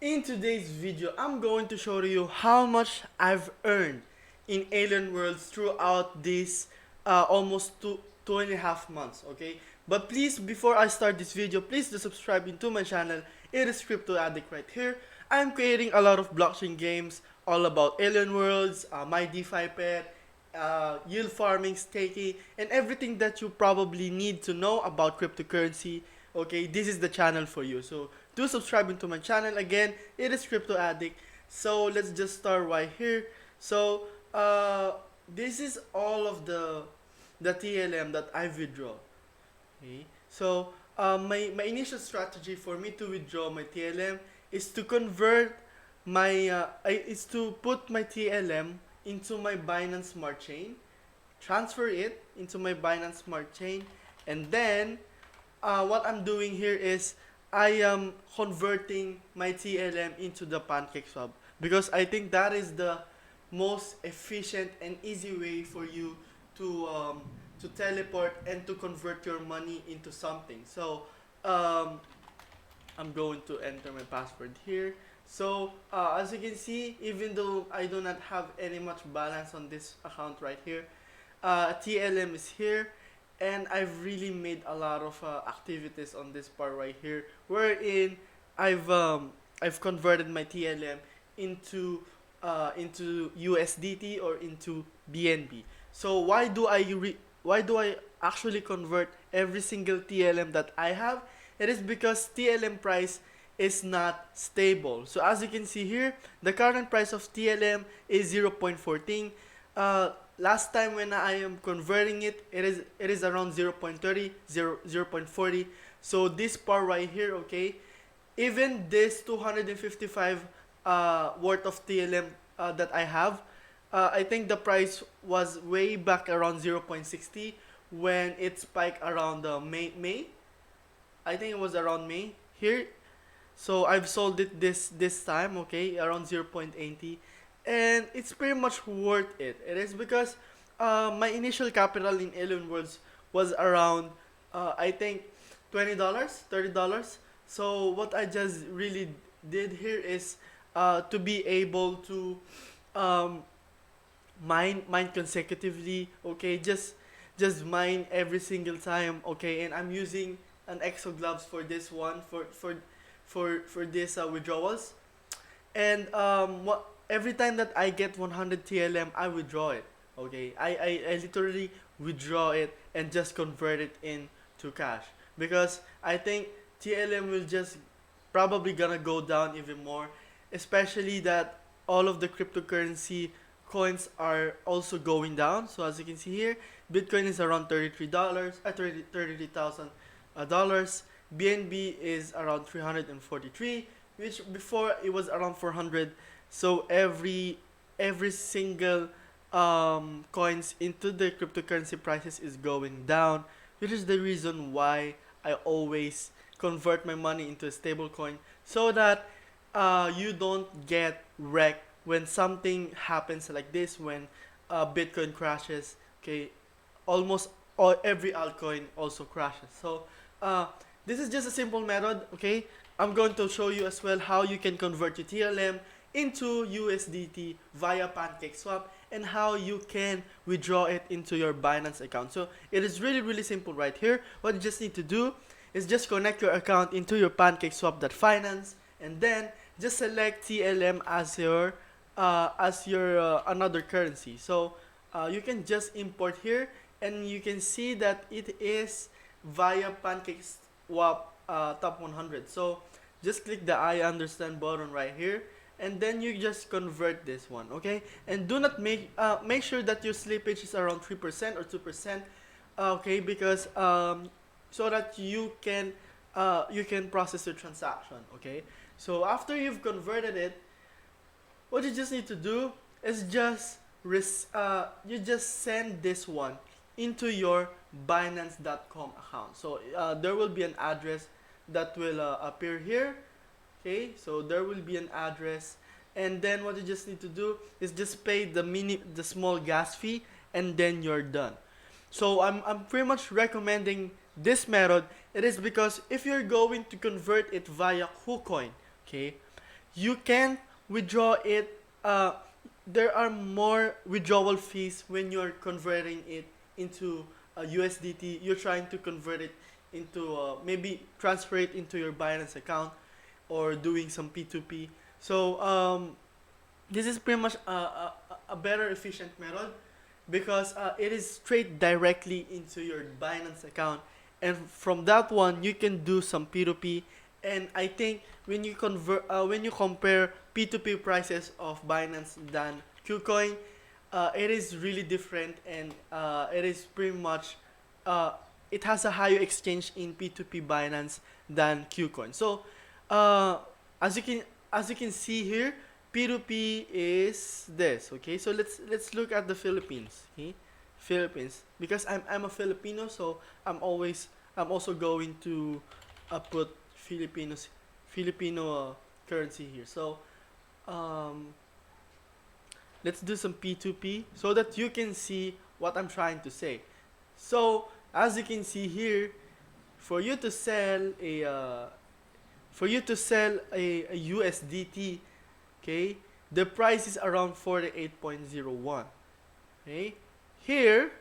In today's video, I'm going to show you how much I've earned in Alien Worlds throughout these almost 2.5 months, okay? But please, before I start this video, please do subscribe into my channel. It is Crypto Addict right here. I'm creating a lot of blockchain games all about Alien Worlds, my DeFi pet, yield farming, staking, and everything that you probably need to know about cryptocurrency. Okay, this is the channel for you. So do subscribe into my channel. Again, it is Crypto Addict. So let's just start right here. So this is all of the TLM that I withdraw. Okay, so my initial strategy for me to withdraw my TLM is to convert is to put my TLM into my Binance Smart Chain, transfer it into my Binance Smart Chain, and then what I'm doing here is I am converting my TLM into the PancakeSwap because I think that is the most efficient and easy way for you to teleport and to convert your money into something. So um, I'm going to enter my password here. So as you can see, even though I do not have any much balance on this account right here, TLM is here, and I've really made a lot of activities on this part right here, wherein I've converted my TLM into USDT or into BNB. So why do I actually convert every single TLM that I have? It is because TLM price is not stable. So as you can see here, the current price of TLM is 0.14. Last time when I am converting it, it is around 0.30, 0.40. So this part right here, okay, even this 255 worth of TLM that I have, I think the price was way back around 0.60 when it spiked around May. I think it was around May here. So I've sold it this time, okay, around 0.80, and it's pretty much worth it. It is because my initial capital in Alien Worlds was around I think $20, $30. So what I just really did here is to be able to um, mine consecutively, okay, just mine every single time, okay, and I'm using an exo gloves for this one for this withdrawals. And what every time that I get 100 TLM, I withdraw it. Okay, I literally withdraw it and just convert it into cash because I think TLM will just probably gonna go down even more, especially that all of the cryptocurrency coins are also going down. So as you can see here, Bitcoin is around $33, 33,000 dollars. BNB is around 343, which before it was around 400. So every single coins into the cryptocurrency prices is going down, which is the reason why I always convert my money into a stable coin so that you don't get wrecked when something happens like this, when Bitcoin crashes. Okay, almost every altcoin also crashes. So uh, this is just a simple method. Okay, I'm going to show you as well how you can convert your TLM into USDT via PancakeSwap and how you can withdraw it into your Binance account. So it is really simple right here. What you just need to do is just connect your account into your PancakeSwap.finance, and then just select TLM as your another currency. So you can just import here, and you can see that it is via PancakeSwap top 100. So just click the I understand button right here, and then you just convert this one, okay? And do not make sure that your slippage is around 3% or 2%, okay? Because so that you can process your transaction, okay? So after you've converted it, what you just need to do is you just send this one into your Binance.com account. So there will be an address that will appear here. Okay, so there will be an address, and then what you just need to do is just pay the small gas fee, and then you're done. So I'm pretty much recommending this method. It is because if you're going to convert it via Kucoin, okay, you can withdraw it. There are more withdrawal fees when you're converting it into USDT. You're trying to convert it into maybe transfer it into your Binance account or doing some P2P. So this is pretty much a better efficient method because it is straight directly into your Binance account, and from that one you can do some P2P. And I think when you compare P2P prices of Binance than Kucoin, it is really different, and it is pretty much uh, it has a higher exchange in P2P Binance than Kucoin. So uh, as you can as you can see here, P2P is this. Okay, so let's look at the Philippines. Okay, Philippines, because I'm a Filipino, so I'm also going to put Filipino currency here. So um, let's do some P2P so that you can see what I'm trying to say. So as you can see here, for you to sell a USDT, okay, the price is around 48.01. Okay, here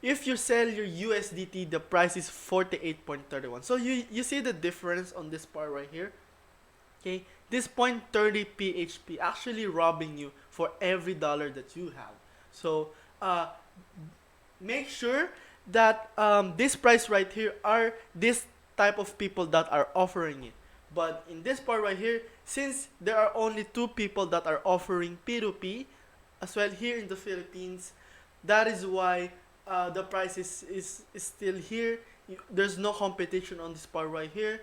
if you sell your USDT, the price is 48.31. So you see the difference on this part right here. Okay, this 0.30 PHP actually robbing you for every dollar that you have. So make sure that this price right here are this type of people that are offering it. But in this part right here, since there are only two people that are offering P2P as well here in the Philippines, that is why the price is still here. There's no competition on this part right here,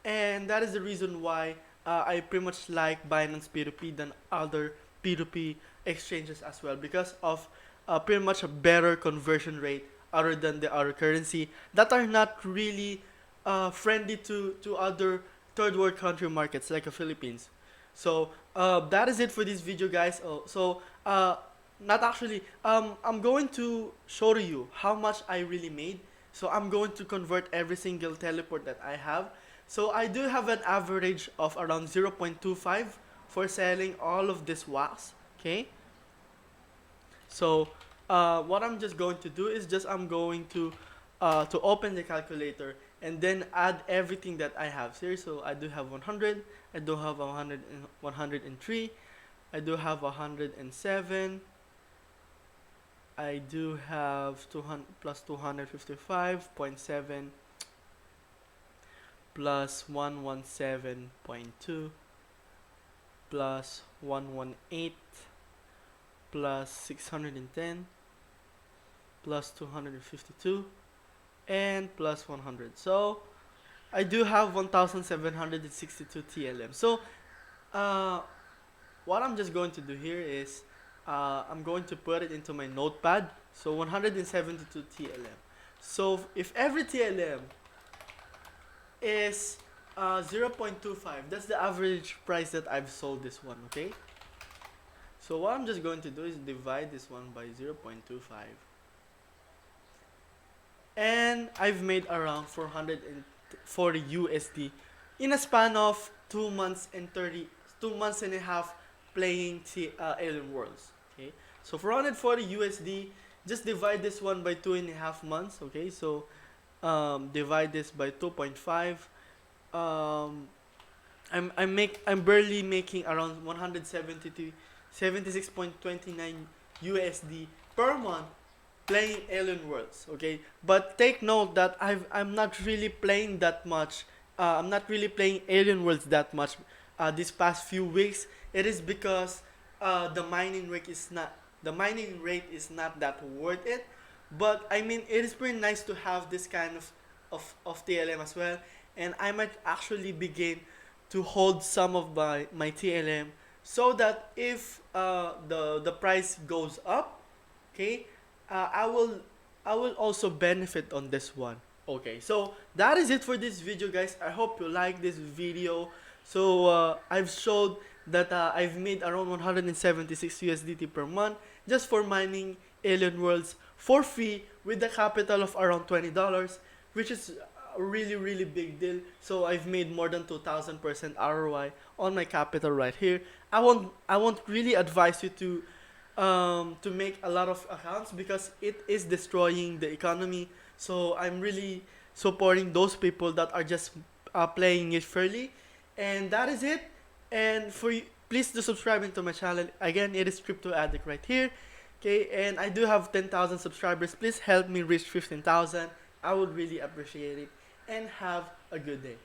and that is the reason why I pretty much like Binance P2P than other P2P exchanges as well, because of pretty much a better conversion rate other than the other currency that are not really friendly to other third world country markets like the Philippines. So that is it for this video, guys. Not actually. I'm going to show to you how much I really made. So I'm going to convert every single teleport that I have. So I do have an average of around 0.25 for selling all of this wax. Okay. So what I'm just going to do is I'm going to open the calculator and then add everything that I have here. So I do have 100, I do have 103, I do have 107, I do have 200 plus 255.7 plus 117.2 plus 118 plus 610 plus 252 and plus 100. So I do have 1762 TLM. So what I'm just going to do here is I'm going to put it into my notepad. So 172 TLM. So if every TLM is 0.25, that's the average price that I've sold this one. Okay, so what I'm just going to do is divide this one by 0.25, and I've made around 440 USD in a span of 2 months and a half playing Alien Worlds. Okay, so 440 USD, just divide this one by 2.5 months. Okay, so divide this by 2.5. I'm barely making around 170 76.29 USD per month playing Alien Worlds. Okay, but take note that I'm not really playing that much. I'm not really playing Alien Worlds that much this past few weeks. It is because the mining rate is not that worth it. But I mean, it is pretty nice to have this kind of TLM as well, and I might actually begin to hold some of my TLM so that if the price goes up, okay, I will also benefit on this one. Okay, so that is it for this video, guys. I hope you like this video. So I've showed that I've made around 176 USDT per month just for mining Alien Worlds for free with the capital of around $20, which is a really big deal. So I've made more than 2000% ROI on my capital right here. I won't really advise you to make a lot of accounts because it is destroying the economy. So I'm really supporting those people that are just playing it fairly. And that is it. And please do subscribe to my channel. Again, it is Crypto Addict right here. Okay, and I do have 10,000 subscribers. Please help me reach 15,000. I would really appreciate it. And have a good day.